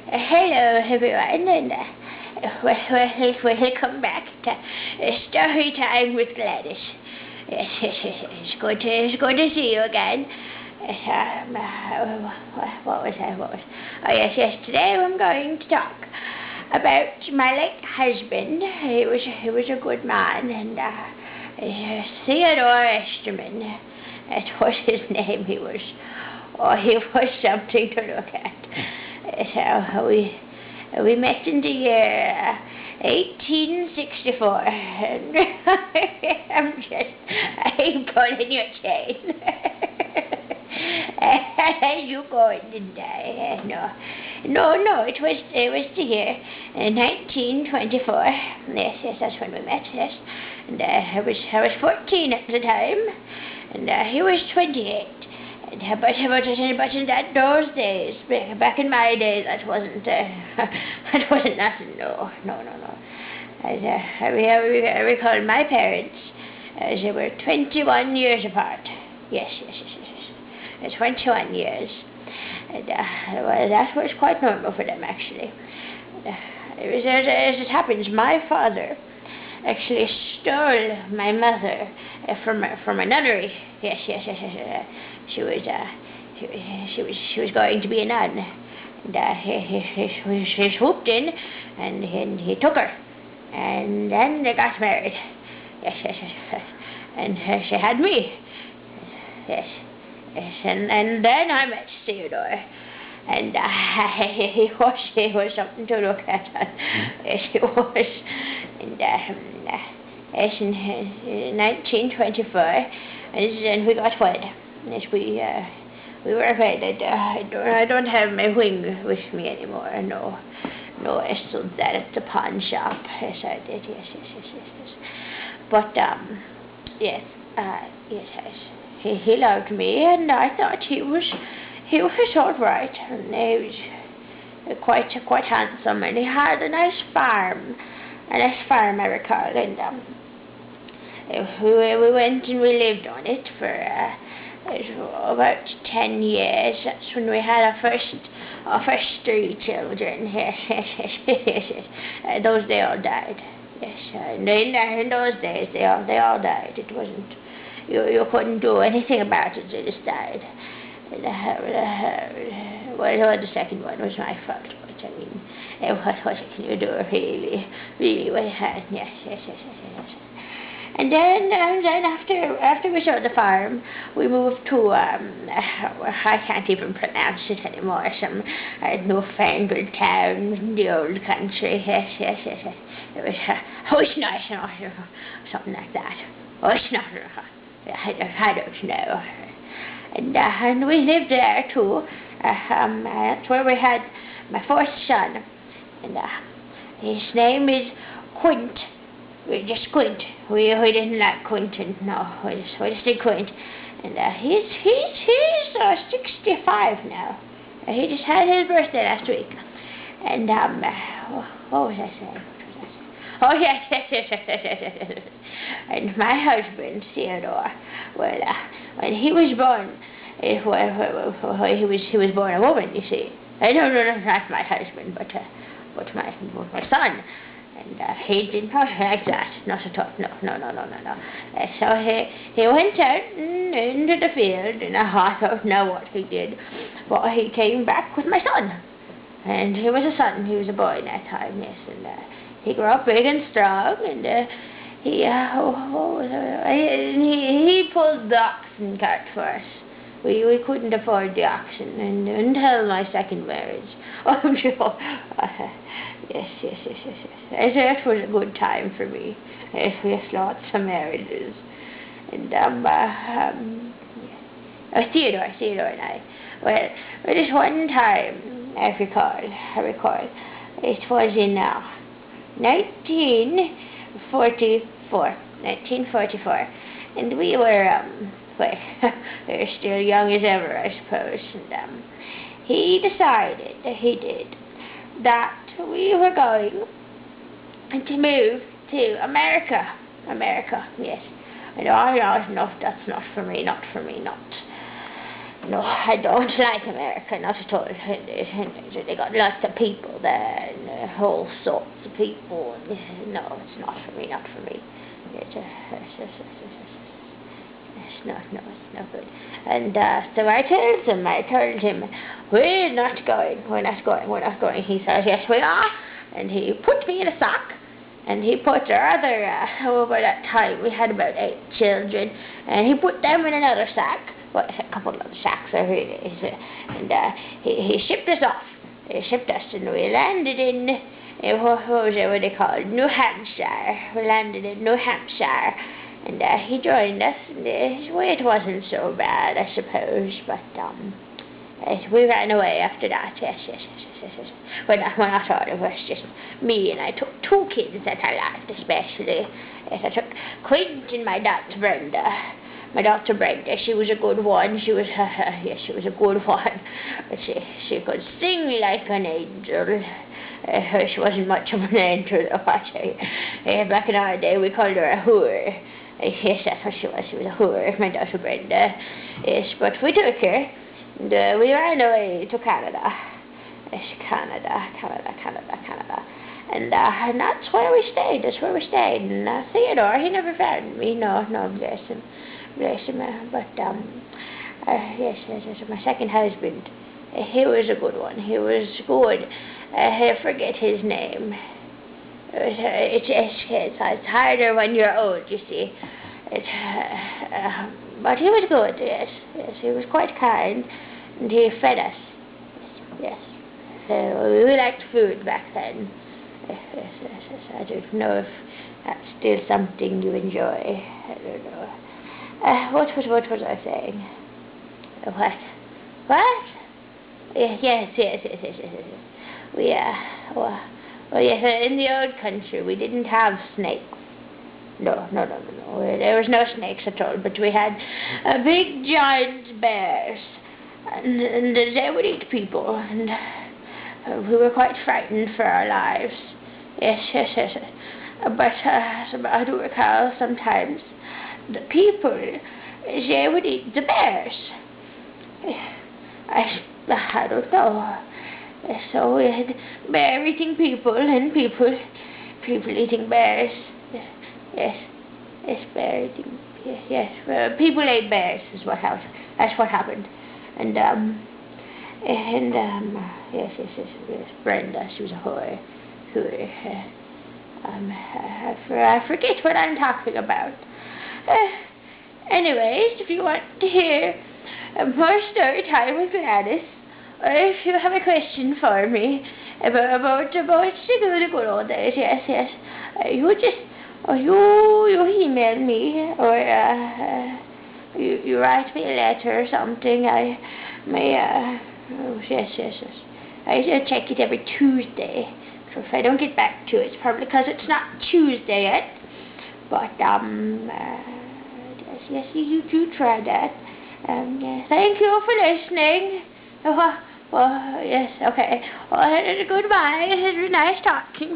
Hello everyone, and welcome back to Story Time with Gladys. Yes, it's good to see you again. What was I? Oh yes, today I'm going to talk about my late husband. He was a good man, and Theodore Esterman. That was his name. He was something to look at. So we met in the year 1864, and I'm pulling your chain. You going, didn't I? No, it was the year 1924. Yes, that's when we met. Yes, and I was 14 at the time, and he was 28. But in those days, back in my days, that wasn't nothing. No. I recall my parents, they were 21 years apart. Yes. 21 years. And well, that was quite normal for them, actually. As it happens, my father actually stole my mother from a nunnery. Yes. She was going to be a nun, and he swooped in, and he took her, and then they got married. Yes, and she had me. Yes, and then I met Theodore, and he was something to look at. Yes, he was. And yes, in 1924, and we got wed. Yes, we were wed. I don't have my ring with me anymore. No, I sold that at the pawn shop. Yes, I did. Yes. But yes. He loved me, and I thought he was all right, and he was quite handsome, and he had a nice farm, I recall, and we went and we lived on it for about 10 years. That's when we had our first 3 children. Those they all died. Yes, and in those days they all died. It wasn't, you couldn't do anything about it. They just died. Well, the second one was my fault, but I mean, what can you do, really? Yes. And then after we sold the farm, we moved to I can't even pronounce it anymore. Some newfangled town in the old country. Yes. It was nice, something like that. Oh, it's not. I don't know. And we lived there too. That's where we had my 4th son, and his name is Quint. Just Quint. We didn't like Quentin. No, we just did Quint. And he's 65 now. He just had his birthday last week. And what was I saying? Oh yes. And my husband Theodore. Well, when he was born, he was born a woman. You see. No, not my husband, but my son. And he didn't like that, not at all. No. So he went out into the field, and I don't know what he did, but he came back with my son. And he was a son, he was a boy that time, yes. And he grew up big and strong, and he pulled the oxen cart for us. We couldn't afford the oxen until my second marriage. Oh, sure. Yes. That was a good time for me. Yes, lots of marriages. And Theodore and I. Well, this one time I recall, it was in 1944, and we were we were still young as ever, I suppose. And he decided that we were going to move to America. Yes. No, that's not for me, No, I don't like America, not at all. They got lots of people there, and all sorts of people. And, no, it's not for me, not for me. It's not good. And so I told him, we're not going. He says, yes, we are. And he put me in a sack. And he put our other, over that time, we had about 8 children, and he put them in another sack. Well, a couple of sacks, really. And he shipped us off. He shipped us, and we landed in, what they called, New Hampshire. We landed in New Hampshire, and he joined us. And it wasn't so bad, I suppose, but we ran away after that. Yes. When I thought it was just me, and I took 2 kids that I liked, especially. Yes, I took Quint and my daughter Brenda. My daughter Brenda, she was a good one. She was a good one. But she could sing like an angel. She wasn't much of an angel, though, I tell you. Back in our day, we called her a whore. Yes, that's what she was. She was a whore, my daughter Brenda. Yes, but we took her, and we ran away to Canada. Yes, Canada. And that's where we stayed. And Theodore, he never found me. No, bless him. But yes, my second husband, he was a good one. He was good. I forget his name. It's harder when you're old, you see. But he was good. Yes, he was quite kind, and he fed us. Yes. So we liked food back then. Yes. I don't know if that's still something you enjoy. I don't know. What was I saying? What? Yes. Yes, in the old country we didn't have snakes. No. There was no snakes at all, but we had big giant bears, and they would eat people, and we were quite frightened for our lives. Yes. But I do recall sometimes the people, they would eat the bears. I don't know. So we had bear eating people, and people eating bears. Yes, bear eating. Yes. People ate bears. That's what happened. And yes. Brenda, she was a whore. I forget what I'm talking about. Anyways, if you want to hear more story time with Gladys, or if you have a question for me about the good old days, yes, you just you email me, or you write me a letter or something. I may yes. I check it every Tuesday. So if I don't get back to it, it's probably because it's not Tuesday yet. But yes, you do try that. Thank you for listening. Well, yes, okay. Well, goodbye. It was nice talking.